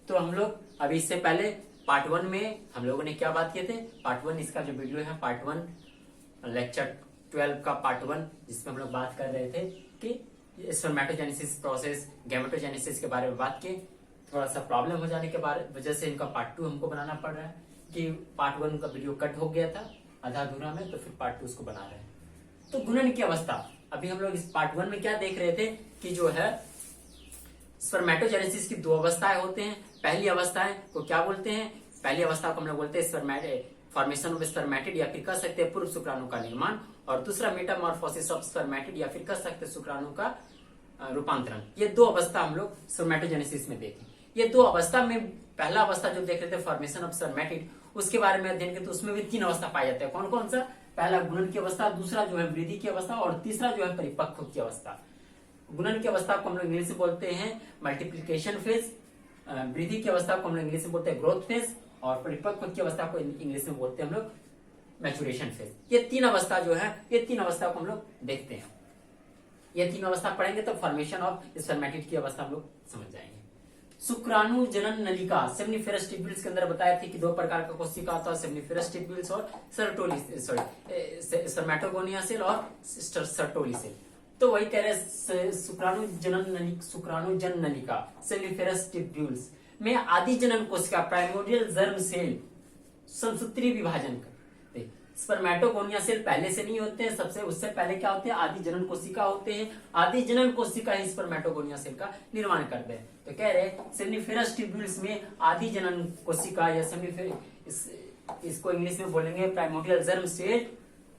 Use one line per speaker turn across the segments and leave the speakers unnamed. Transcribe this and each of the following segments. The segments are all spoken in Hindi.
तो हम लोग अभी इससे पहले पार्ट 1 में हम लोगों ने क्या बात किए थे। पार्ट 1 इसका जो वीडियो है, पार्ट 1 लेक्चर 12 का पार्ट 1, जिसमें हम लोग बात कर रहे थे कि स्पर्मेटोजेनेसिस प्रोसेस, गैमेटोजेनेसिस के बारे में बात की। थोड़ा सा प्रॉब्लम हो जाने के वजह से इनका पार्ट 2 हमको बनाना पड़ रहा है कि पार्ट 1 का वीडियो कट हो गया था आधा अधूरा में, तो फिर पार्ट 2 उसको बना रहे हैं। तो गुणन की अवस्था, अभी हम लोग इस पार्ट 1 में क्या देख रहे थे कि जो है स्पर्मेटोजेनेसिस की 2 अवस्थाएं होते हैं। पहली अवस्थाएं को क्या बोलते हैं? पहली अवस्था को हम लोग बोलते हैं फॉर्मेशन ऑफ स्पर्मेटिड, या फिर कह सकते हैं पूर्व शुक्राणु का निर्माण, और दूसरा मेटामॉर्फोसिस ऑफ स्पर्मेटिड, या फिर कह सकते हैं शुक्राणु का रूपांतरण। ये 2 अवस्था हम लोग स्पर्मेटोजेनेसिस में देखें। ये 2 अवस्था में पहला अवस्था जो देख रहे थे फॉर्मेशन ऑफ स्पर्मेटिड, उसके बारे में अध्ययन किया तो उसमें भी 3 अवस्था पाए जाते हैं। कौन कौन सा? पहला गुणन की अवस्था, दूसरा जो है वृद्धि की अवस्था, और तीसरा जो है परिपक्व की अवस्था। गुणन की अवस्था को हम लोग इंग्लिश में बोलते हैं मल्टीप्लिकेशन फेज, वृद्धि की अवस्था को हम लोग इंग्लिश में बोलते हैं ग्रोथ फेज, और परिपक्व की अवस्था को इंग्लिश में बोलते हैं हम लोग मैचुरेशन फेज। ये 3 अवस्था जो है, ये 3 अवस्था को हम लोग देखते हैं। ये 3 अवस्था पढ़ेंगे तो फॉर्मेशन ऑफ स्पर्मेटिड की अवस्था हम लोग समझ जाएंगे। शुक्राणु जनन नलिका, सेमनीफेरस ट्यूब्यूल्स के अंदर बताया थे कि 2 प्रकार का कोशिका होता है, सेमनीफेरस ट्यूब्यूल्स और स्पर्मेटोगोनिया सेल और सर्टोली सेल। तो वही कह रहे शुक्राणु जन नलिका सेमनीफेरस ट्यूब्यूल्स में आदि जनन कोशिका प्राइमोर्डियल जर्म सेल संसूत्री विभाजन कर। स्पर्मेटोगोनिया सेल पहले से नहीं होते हैं, सबसे उससे पहले क्या होते हैं? आदि जनन कोशिका होते हैं। आदि जनन कोशिका ही स्पर्मेटोगोनिया सेल का निर्माण करते हैं। तो कह रहे सेमनीफेरस ट्यूब्यूल्स में आदि जनन कोशिका या इसको इंग्लिश में बोलेंगे प्राइमोर्डियल जर्म सेल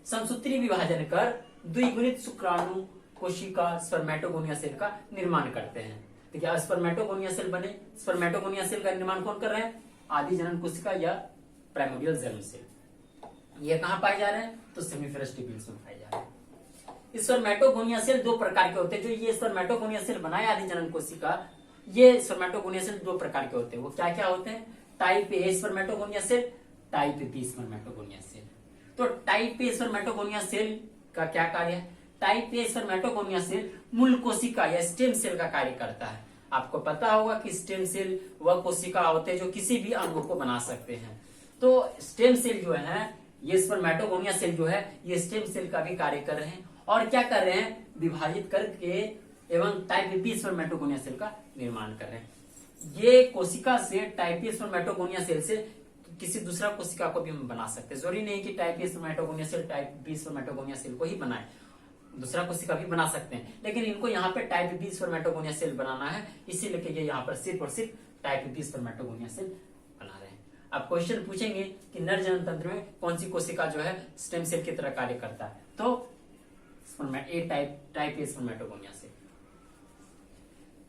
संसूत्री विभाजन कर द्विगुणित शुक्राणु कोशिका स्पर्मेटोगोनिया सेल का निर्माण करते हैं। तो क्या स्पर्मेटोगोनिया सेल बने? स्पर्मेटोगोनिया सेल का निर्माण कौन कर रहे हैं? आदि जनन कोशिका या प्राइमोर्डियल जर्म सेल। ये कहां पाए जा रहे हैं? तो सेमनीफेरस ट्यूब्यूल्स में पाए जा रहे हैं। स्पर्मेटोगोनिया सेल 2 प्रकार के होते हैं। जो ये स्पर्मेटोगोनिया सेल बनाए आदि जनन कोशिका, ये स्पर्मेटोगोनिया सेल 2 प्रकार के होते हैं। वो क्या क्या होते हैं? Type A spermatogonia cell, type B spermatogonia cell. तो टाइप ए स्पर्मेटोगोनिया सेल का क्या कार्य है? टाइप ए स्पर्मेटोगोनिया सेल मूल कोशिका या स्टेम सेल का कार्य करता है। आपको पता होगा कि स्टेम सेल वह कोशिका होते हैं जो किसी भी अंग को बना सकते हैं। तो स्टेम सेल जो है, ये स्पर्मेटोगोनिया सेल जो है, ये स्टेम सेल का भी कार्य कर रहे हैं। और क्या कर रहे हैं? विभाजित करके एवं टाइप बी स्पर्मेटोगोनिया सेल का निर्माण कर रहे हैं। ये कोशिका से टाइप ए स्पर्मेटोगोनिया सेल से किसी दूसरा कोशिका को भी हम बना सकते हैं। जरूरी नहीं कि type A spermatogonia cell type B spermatogonia cell को ही बनाए, दूसरा कोशिका भी बना सकते हैं। लेकिन इनको यहाँ पे टाइप बी स्पर्मेटोगोनिया सेल बनाना है, इसीलिए ये यहाँ पर सिर्फ और सिर्फ टाइप बी स्पर्मेटोगोनिया सेल बना रहे हैं। अब क्वेश्चन पूछेंगे कि नर जनन तंत्र में कौन सी कोशिका जो है स्टेम सेल की तरह कार्य करता है? तो टाइप ए स्पर्मेटोगोनिया सेल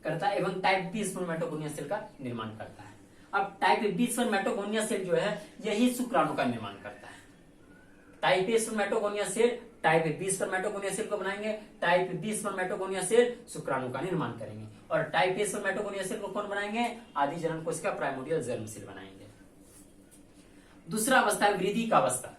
करता है एवं टाइप बी स्पर्मेटोगोनिया सेल का निर्माण करता है। अब टाइप बी स्पर्मेटोगोनिया सेल जो है, यही शुक्राणु का निर्माण करता है। Type A spermatogonia cell type B spermatogonia cell को बनाएंगे, टाइप बी स्पर्मेटोगोनिया सेल शुक्राणु का निर्माण करेंगे, और टाइप ए स्पर्मेटोगोनिया सेल को कौन बनाएंगे? आदि जनन कोशिका प्राइमोर्डियल जर्म सेल बनाएंगे। दूसरा अवस्था है वृद्धि का अवस्था।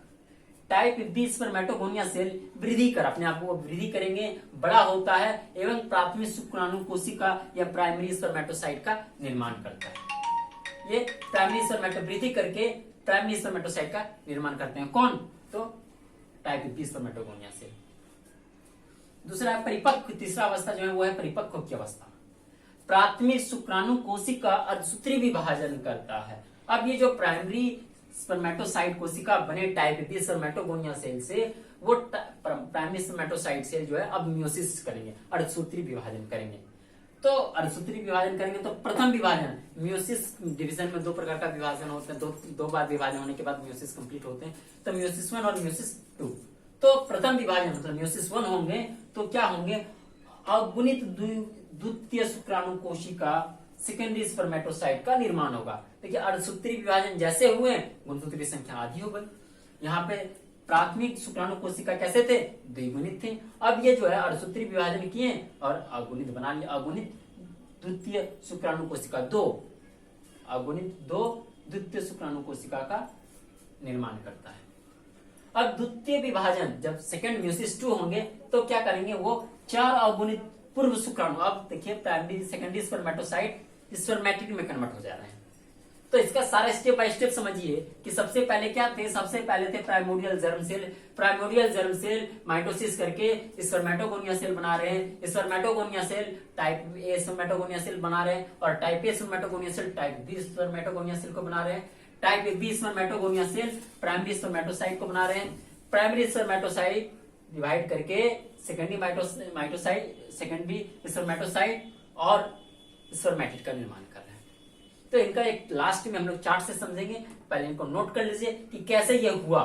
टाइप बी स्पर्मेटोगोनिया सेल वृद्धि कर अपने आप को वृद्धि करेंगे, बड़ा होता है एवं प्राथमिक शुक्राणु कोशिका या प्राइमरी स्पर्मेटोसाइट का निर्माण करता है। ये प्राइमरी स्पर्मेटो वृद्धि करके प्राइमरी स्पर्मेटोसाइट का निर्माण करते हैं। कौन? तो टाइप बी स्पर्मेटोगोनिया सेल। दूसरा है परिपक्व, तीसरा अवस्था जो है वो है परिपक्व की अवस्था। प्राथमिक शुक्राणु कोशिका अर्धसूत्री विभाजन करता है। अब ये जो प्राइमरी स्पर्मेटोसाइट कोशिका बने टाइप बी स्पर्मेटोगोनिया सेल से, वो प्राइमरी स्पर्मेटोसाइट सेल जो है अब मियोसिस करेंगे, अर्धसूत्री विभाजन करेंगे। तो अर्धसूत्री विभाजन करेंगे तो प्रथम विभाजन, मियोसिस डिवीजन में 2 प्रकार का विभाजन होता है। दो बार विभाजन होने के बाद मियोसिस कंप्लीट होते हैं। तो मियोसिस 1 और मियोसिस 2। तो प्रथम विभाजन मतलब मियोसिस 1 होंगे तो क्या होंगे? अगुणित द्वितीय शुक्राणु कोशिका सेकेंडरी स्पर्मेटोसाइट का निर्माण होगा। देखिए अर्धसूत्री विभाजन जैसे हुए, गुणसूत्री संख्या आधी हो गई। यहाँ पे प्राथमिक शुक्राणु कोशिका कैसे थे? द्विगुणित थे। अब ये जो है अर्धसूत्री विभाजन किए और अगुणित बना लिया। अगुणित द्वितीय शुक्राणु कोशिका 2, अगुणित 2 द्वितीय शुक्राणु कोशिका का निर्माण करता है। अब द्वितीय विभाजन जब सेकेंड म्यूसिस 2 होंगे तो क्या करेंगे? वो 4 अगुणित पूर्व शुक्राणु, अब देखिए प्राइमरी सेकेंडरी स्पर्मेटोसाइट स्पर्मेटिड में कन्वर्ट हो जा रहे हैं। तो इसका सारा स्टेप बाय स्टेप समझिए कि सबसे पहले क्या थे, सबसे पहले थे primordial germ cell. Primordial germ cell mitosis करके स्पर्मेटोगोनिया सेल बना रहे हैं। Spermatogonia cell type A spermatogonia cell बना रहे हैं और type A spermatogonia cell type B spermatogonia cell को बना रहे हैं। Type B spermatogonia cell primary spermatocyte को बना रहे हैं। प्राइमरी स्पर्मेटोसाइट डिवाइड करके सेकेंडरी माइटोसाइट, सेकेंडरी स्पर्मेटोसाइट और स्पर्मेटिड का निर्माण कर रहे हैं। तो इनका एक लास्ट में हम लोग चार्ट से समझेंगे, पहले इनको नोट कर लीजिए कि कैसे ये हुआ,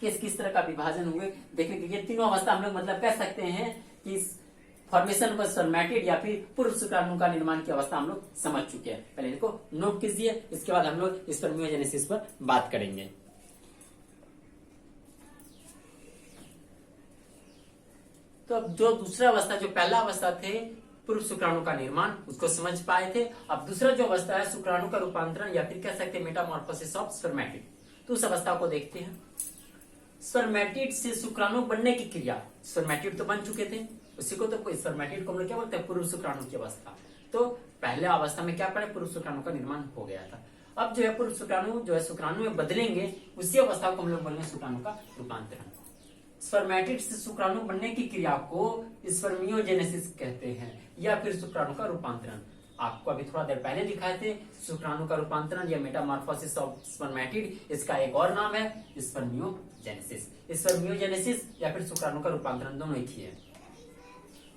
किस किस तरह का विभाजन हुए। देखिए ये तीनों अवस्था हम लोग मतलब कह सकते हैं कि फॉर्मेशन ऑफ स्पर्मेटिड या फिर पूर्व शुक्राणु का निर्माण की अवस्था हम लोग समझ चुके हैं। पहले इनको नोट कीजिए, इसके बाद हम लोग स्पर्मियोजेनेसिस पर बात करेंगे। तो अब जो दूसरा अवस्था, जो पहला अवस्था थे पूर्व शुक्राणु का निर्माण, उसको समझ पाए थे। अब दूसरा जो अवस्था है शुक्राणु का रूपांतरण या फिर कह सकते हैं मेटामॉर्फोसिस ऑफ स्पर्मेटिड, तो उस अवस्था को देखते हैं। स्पर्मेटिड से शुक्राणु बनने की क्रिया, स्पर्मेटिड तो बन चुके थे, उसी को तो स्पर्मेटिड को हम लोग क्या बोलते हैं, पूर्व शुक्राणु की अवस्था। तो पहले अवस्था में क्या पड़े, पूर्व शुक्राणु का निर्माण हो गया था। अब जो है पूर्व शुक्राणु जो है शुक्राणु में बदलेंगे, उसी अवस्था को हम लोग बोलेंगे शुक्राणु का रूपांतरण। स्पर्मेटिड से शुक्राणु बनने की क्रिया को स्पर्मियोजेनेसिस कहते हैं या फिर शुक्राणु का रूपांतरण। आपको अभी थोड़ा देर पहले दिखाए थे शुक्राणु का रूपांतरण या मेटामॉर्फोसिस ऑफ स्पर्मेटिड, इसका एक और नाम है स्पर्मियोजेनेसिस। स्पर्मियोजेनेसिस या फिर शुक्राणु का रूपांतरण दोनों एक ही है।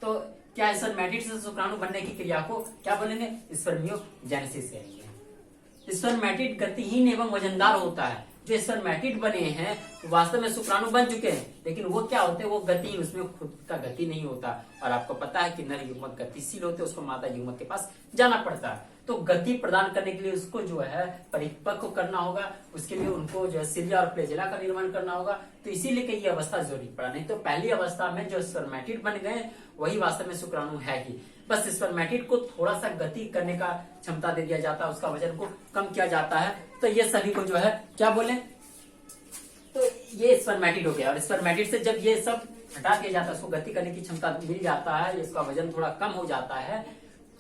तो क्या स्पर्मेटिड से शुक्राणु बनने की क्रिया को क्या बोलेंगे, स्पर्मियोजेनेसिस कहेंगे। स्पर्मेटिड गतिहीन एवं वजनदार होता है। जो स्पर्मेटिड बने हैं वास्तव में शुक्राणु बन चुके हैं, लेकिन वो क्या होते हैं, वो गतिहीन, उसमें खुद का गति नहीं होता। और आपको पता है कि नर युग्मक गतिशील होते हैं, उसको मादा युग्मक के पास जाना पड़ता है। तो गति प्रदान करने के लिए उसको जो है परिपक्व करना होगा, उसके लिए उनको जो है सिलिया और फ्लैजेला का निर्माण करना होगा। तो इसीलिए ये अवस्था जरूरी पड़ा, नहीं तो पहली अवस्था में जो स्पर्मेटिड बन गए वही वास्तव में शुक्राणु है ही। बस स्पर्मेटिड को थोड़ा सा गति करने का क्षमता दे दिया जाता है, उसका वजन को कम किया जाता है। तो ये सभी को जो है क्या बोले, तो ये स्पर्मेटिड हो गया। और स्पर्मेटिड से जब ये सब हटा दिया जाता है, उसको गति करने की क्षमता मिल जाता है, इसका वजन थोड़ा कम हो जाता है,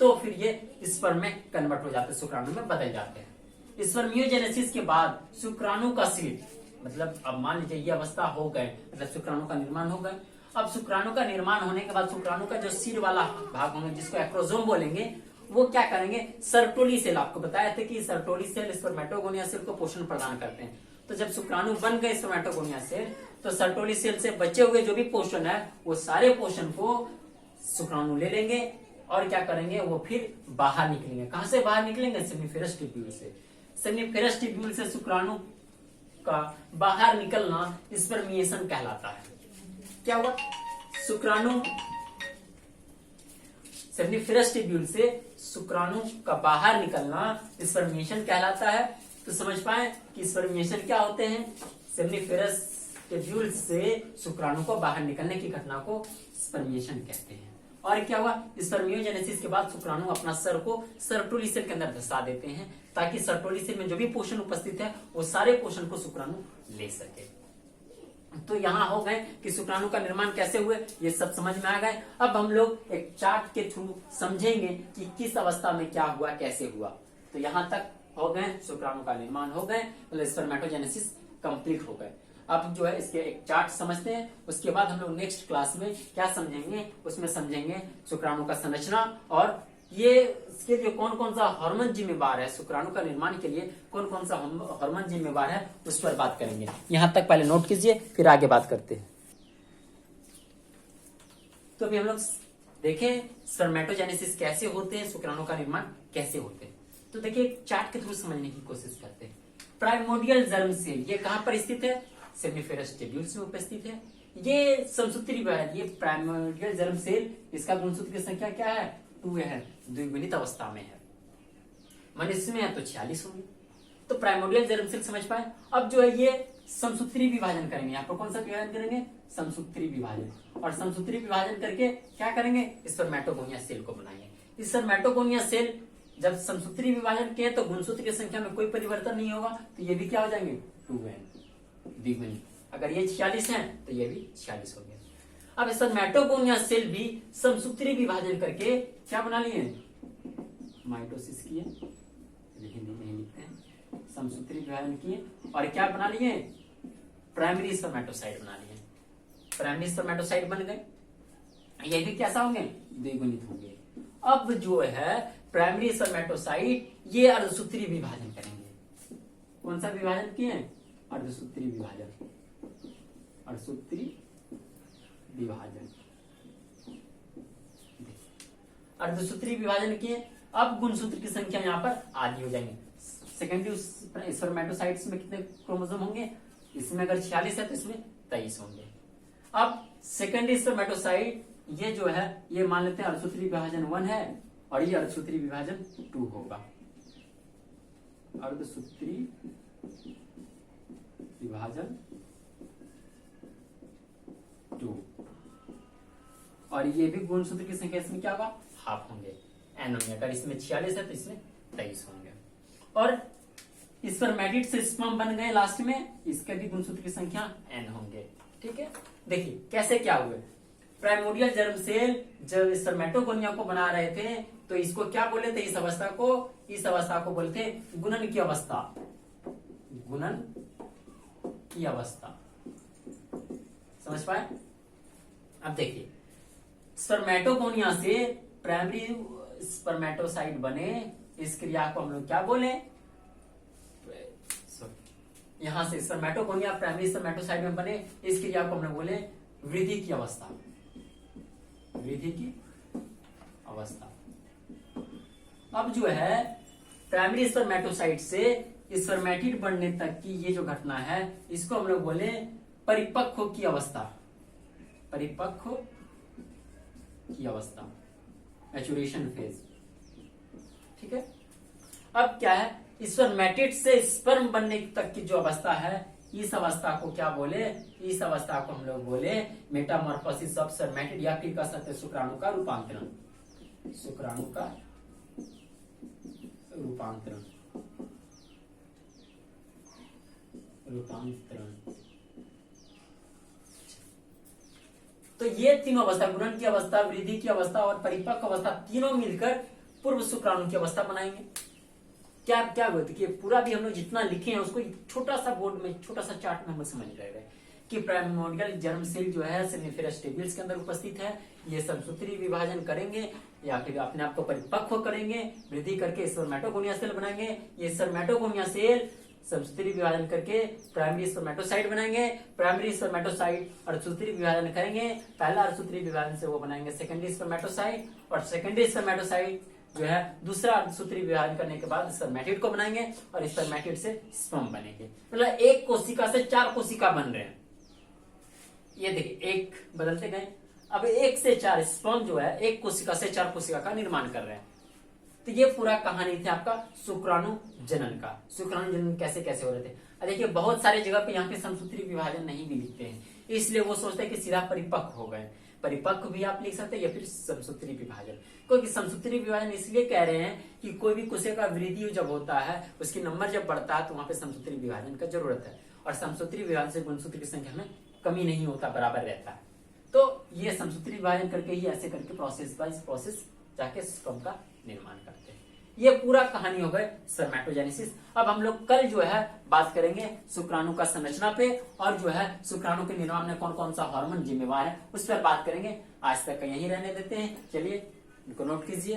तो फिर ये स्पर्म में कन्वर्ट हो जाते हैं, शुक्राणु में बदल जाते हैं। स्पर्मियोजेनेसिस के बाद शुक्राणु का सिर, मतलब अब मान लीजिए ये अवस्था हो गए, मतलब शुक्राणु का निर्माण हो गए। अब शुक्राणु का निर्माण होने के बाद शुक्राणु का जो सिर वाला भाग होंगे, जिसको एक्रोजोम बोलेंगे, वो क्या करेंगे, सर्टोली सेल, आपको बताया था कि सर्टोली सेल स्पर्मेटोगोनिया सेल को पोषण प्रदान करते हैं। तो जब शुक्राणु बन गए स्पर्मेटोगोनिया सेल, तो सर्टोली सेल से बचे हुए जो भी पोषण है, वो सारे पोषण को शुक्राणु ले लेंगे और क्या करेंगे, वो फिर बाहर निकलेंगे। कहां से बाहर निकलेंगे, सेमिफेरस ट्यूब्यूल से। सेमिफेरस ट्यूब्यूल से शुक्राणु का बाहर निकलना स्पर्मिएशन कहलाता है। क्या हुआ, शुक्राणु सेमिफेरस ट्यूब्यूल से शुक्राणु का बाहर निकलना स्पर्मिएशन कहलाता है। तो समझ पाए कि स्पर्मिएशन क्या होते हैं, सेमिफेरस ट्यूब्यूल से शुक्राणु को बाहर निकलने की घटना को स्पर्मिएशन कहते हैं। और क्या हुआ, स्पर्मियोजेनेसिस के बाद शुक्राणु अपना सर को सर्टोली सेल के अंदर धसा देते हैं, ताकि सर्टोली सेल में जो भी पोषण उपस्थित है वो सारे पोषण को शुक्राणु ले सके। तो यहाँ हो गए कि शुक्राणु का निर्माण कैसे हुए, ये सब समझ में आ गए। अब हम लोग एक चार्ट के थ्रू समझेंगे कि किस अवस्था में क्या हुआ, कैसे हुआ। तो यहाँ तक हो गए, शुक्राणु का निर्माण हो गए, मतलब स्पर्मेटोजेनेसिस कंप्लीट हो गए। अब जो है इसके एक चार्ट समझते हैं, उसके बाद हम लोग नेक्स्ट क्लास में क्या समझेंगे, उसमें समझेंगे शुक्राणु का संरचना और ये इसके लिए कौन कौन सा हार्मोन जिम्मेवार है, शुक्राणु का निर्माण के लिए कौन कौन सा हार्मोन जिम्मेवार है, उस पर बात करेंगे। यहाँ तक पहले नोट कीजिए, फिर आगे बात करते हैं। तो अभी हम लोग देखें स्पर्मेटोजेनेसिस कैसे होते हैं, शुक्राणु का निर्माण कैसे होते हैं। तो देखिए चार्ट के थ्रू समझने की कोशिश करते हैं। प्राइमोडियल जर्म सेल ये कहाँ पर स्थित है, सेमिफेरस ट्यूब्यूल्स में उपस्थित है। ये समसूत्री है, ये प्राइमोडियल जर्म सेल, इसका गुणसूत्र की संख्या क्या है, 2 है, द्विगुणित अवस्था में है। मनुष्य में है तो 46 होंगे। तो प्राइमोडियल जर्म सेल समझ पाए। अब जो है ये समसूत्री विभाजन करेंगे, यहाँ पर कौन सा विभाजन करेंगे, समसूत्री विभाजन। और समसूत्री विभाजन करके क्या करेंगे, स्पर्मेटोगोनिया सेल को बनाएंगे। इस स्पर्मेटोगोनिया सेल जब समसूत्री विभाजन किए तो गुणसूत्र की संख्या में कोई परिवर्तन नहीं होगा, तो ये भी क्या हो जाएंगे, 2n द्विगुणित। अगर ये 46 है तो ये भी 46 हो गया। अब स्पर्मेटोगोनिया सेल भी समसूत्री विभाजन करके क्या बना लिए, माइटोसिस किए, नहीं लिखते हैं, समसूत्री विभाजन किए और क्या बना लिए, प्राइमरी स्पर्मेटोसाइट बना लिए। प्राइमरी स्पर्मेटोसाइट बन गए, ये भी कैसा होंगे, द्विगुणित होंगे। अब जो है प्राइमरी स्पर्मेटोसाइट ये अर्धसूत्री विभाजन करेंगे। कौन सा विभाजन किए, अर्धसूत्री विभाजन, अर्धसूत्री विभाजन, अर्धसूत्री विभाजन किए। अब गुणसूत्र की संख्या यहाँ पर आधी हो जाएंगे। सेकेंडरी स्पर्मेटोसाइट्स में कितने क्रोमोसोम होंगे, इसमें अगर 46 है तो इसमें 23 होंगे। अब सेकेंडरी स्पर्मेटोसाइट ये जो है ये मान लेते हैं अर्धसूत्री विभाजन 1 है और ये अर्धसूत्री विभाजन 2 होगा। अर्धसूत्री विभाजन 2 और ये भी गुणसूत्र की संख्या इसमें क्या होगा, हाफ होंगे, एन होंगे। अगर इसमें 46 है तो इसमें 23 होंगे। और स्पर्मेटिड से स्पर्म बन गए लास्ट में, इसके भी गुणसूत्र की संख्या एन होंगे। ठीक है, देखिए कैसे क्या हुए। प्राइमोर्डियल जर्म सेल जब स्पर्मेटोगोनिया को बना रहे थे तो इसको क्या बोले थे, इस अवस्था को बोलते थे गुणन की अवस्था, गुणन की अवस्था। समझ पाए। अब देखिए स्पर्मेटोगोनिया से प्राइमरी स्पर्मेटोसाइट बने, इस क्रिया को हम लोग क्या बोले, यहां से स्पर्मेटोगोनिया प्राइमरी स्पर्मेटोसाइट में बने, इस क्रिया को हम लोग बोले वृद्धि की अवस्था, वृद्धि की अवस्था। अब जो है प्राइमरी स्पर्मेटोसाइट से स्पर्मेटिड बनने तक की ये जो घटना है इसको हम लोग बोले परिपक्व की अवस्था, परिपक्व की अवस्था, मैच्योरेशन फेज। ठीक है। अब क्या है, स्पर्मेटिड से स्पर्म बनने तक की जो अवस्था है इस अवस्था को क्या बोले, इस अवस्था को हम लोग बोले मेटामॉर्फोसिस ऑफ स्पर्मेटिड या फिर कह सकते शुक्राणु का रूपांतरण, शुक्राणु का रूपांतरण, रूपांतरण। तो ये तीनों अवस्था, गुणन की अवस्था, वृद्धि की अवस्था और परिपक्व अवस्था, तीनों मिलकर पूर्व शुक्राणु की अवस्था बनाएंगे। क्या क्या होती है, पूरा भी हम लोग जितना लिखे हैं उसको छोटा सा बोर्ड में, छोटा सा चार्ट में हम समझ रहे कि प्राइमोर्डियल जर्म सेल जो है सेमिफेरस टेबिल्स के अंदर उपस्थित है। ये समसूत्री विभाजन करेंगे या फिर अपने आप को परिपक्व करेंगे, वृद्धि करके स्पर्मेटोगोनिया सेल बनाएंगे। ये स्पर्मेटोगोनिया सेल समसूत्री विभाजन करके प्राइमरी स्पर्मेटोसाइट बनाएंगे। प्राइमरी स्पर्मेटोसाइट अर्धसूत्री विभाजन करेंगे, पहला अर्धसूत्री विभाजन से वो बनाएंगे सेकेंडरी स्पर्मेटोसाइट, और सेकेंडरी स्पर्मेटोसाइट जो है दूसरा अर्धसूत्री विभाजन करने के बाद स्पर्मेटिड को बनाएंगे और स्पर्मेटिड से स्पर्म बनेंगे। मतलब एक कोशिका से 4 कोशिका बन रहे हैं। ये देखिए एक बदलते गए, अब 1 से 4 स्पर्म जो है एक कोशिका से 4 कोशिका का निर्माण कर रहे हैं। तो ये पूरा कहानी थी आपका शुक्राणु जनन का। शुक्राणु जनन कैसे कैसे हो रहे थे। देखिए बहुत सारे जगह पे यहाँ पे समसूत्री विभाजन नहीं भी लिखते हैं, इसलिए वो सोचते हैं कि सीधा परिपक्व हो गए। परिपक्व भी आप लिख सकते हैं या फिर समसूत्री विभाजन, क्योंकि समसूत्री विभाजन इसलिए कह रहे हैं कि कोई भी कोशिका का वृद्धि जब होता है, उसकी नंबर जब बढ़ता है तो वहां पे समसूत्री विभाजन का जरूरत है, और समसूत्री विभाजन से गुणसूत्र की संख्या में कमी नहीं होता, बराबर रहता है। तो ये समसूत्री विभाजन करके ही ऐसे करके प्रोसेस बाय प्रोसेस जाके स्पर्म का निर्माण करते हैं। ये पूरा कहानी हो गई स्पर्मेटोजेनेसिस। अब हम लोग कल जो है बात करेंगे शुक्राणु का संरचना पे, और जो है शुक्राणु के निर्माण में कौन कौन सा हार्मोन जिम्मेवार है उस पर बात करेंगे। आज तक यहीं रहने देते हैं, चलिए इनको नोट कीजिए।